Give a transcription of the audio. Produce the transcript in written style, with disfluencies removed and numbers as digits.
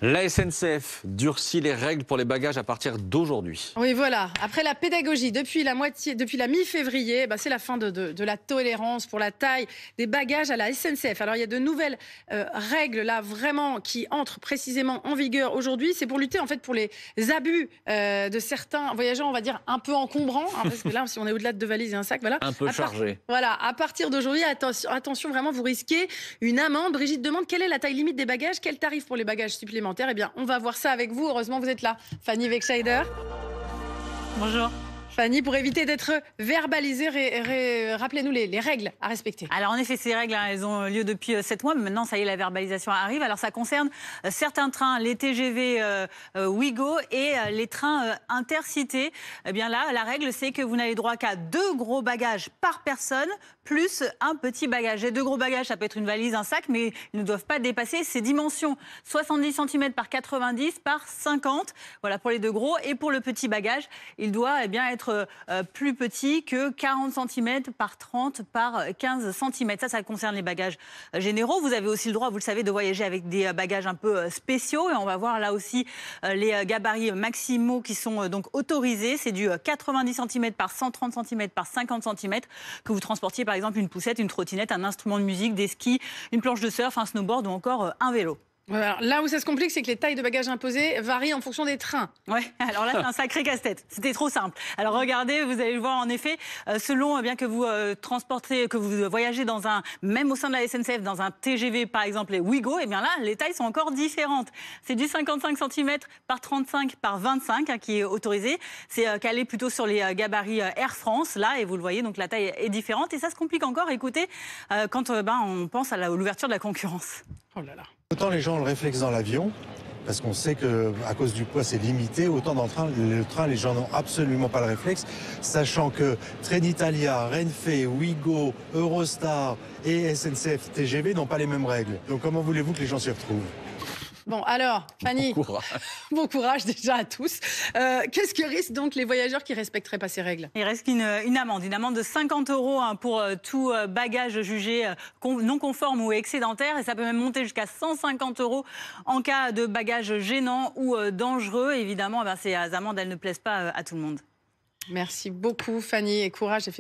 La SNCF durcit les règles pour les bagages à partir d'aujourd'hui. Oui, voilà. Après la pédagogie, depuis la mi-février, c'est la fin de la tolérance pour la taille des bagages à la SNCF. Alors, il y a de nouvelles règles, là, vraiment, qui entrent précisément en vigueur aujourd'hui. C'est pour lutter, en fait, pour les abus de certains voyageurs, on va dire, un peu encombrants. Hein, parce que là, si on est au-delà de 2 valises et un sac, voilà. Un peu chargé. Voilà. À partir d'aujourd'hui, attention, vraiment, vous risquez une amende. Brigitte demande quelle est la taille limite des bagages, quel tarif pour les bagages supplémentaires. Eh bien, on va voir ça avec vous. Heureusement, vous êtes là. Fanny Wegscheider. Bonjour. Fanny, pour éviter d'être verbalisée, rappelez-nous les règles à respecter. Alors en effet, ces règles, elles ont lieu depuis 7 mois, mais maintenant, ça y est, la verbalisation arrive. Alors ça concerne certains trains, les TGV Ouigo et les trains intercités. Eh bien là, la règle, c'est que vous n'avez droit qu'à 2 gros bagages par personne, plus un petit bagage. Les 2 gros bagages, ça peut être une valise, un sac, mais ils ne doivent pas dépasser ces dimensions. 70 cm par 90 par 50, voilà pour les 2 gros. Et pour le petit bagage, il doit être plus petit que 40 cm par 30 par 15 cm. Ça concerne les bagages généraux. Vous avez aussi le droit, vous le savez, de voyager avec des bagages un peu spéciaux. Et on va voir là aussi les gabarits maximaux qui sont donc autorisés. C'est du 90 cm par 130 cm par 50 cm que vous transportiez par exemple une poussette, une trottinette, un instrument de musique, des skis, une planche de surf, un snowboard ou encore un vélo. Alors, là où ça se complique, c'est que les tailles de bagages imposées varient en fonction des trains. Ouais, alors là, c'est un sacré casse-tête. C'était trop simple. Alors regardez, vous allez le voir en effet, selon bien que vous transportez, que vous voyagez dans même au sein de la SNCF, dans un TGV par exemple, les Ouigo, et bien là, les tailles sont encore différentes. C'est du 55 cm par 35 par 25 qui est autorisé. C'est calé plutôt sur les gabarits Air France, là, et vous le voyez, donc la taille est différente. Et ça se complique encore, écoutez, quand on pense à l'ouverture de la concurrence. Oh là là. Autant les gens ont le réflexe dans l'avion, parce qu'on sait qu'à cause du poids c'est limité, autant dans le train les gens n'ont absolument pas le réflexe, sachant que Trenitalia, Renfe, Ouigo, Eurostar et SNCF TGV n'ont pas les mêmes règles. Donc comment voulez-vous que les gens s'y retrouvent ? Bon, alors, Fanny, Bon courage déjà à tous. Qu'est-ce que risquent donc les voyageurs qui ne respecteraient pas ces règles ? Il risque une amende de 50 € pour tout bagage jugé non conforme ou excédentaire. Et ça peut même monter jusqu'à 150 € en cas de bagage gênant ou dangereux. Évidemment, ces amendes, elles ne plaisent pas à tout le monde. Merci beaucoup, Fanny, et courage, effectivement.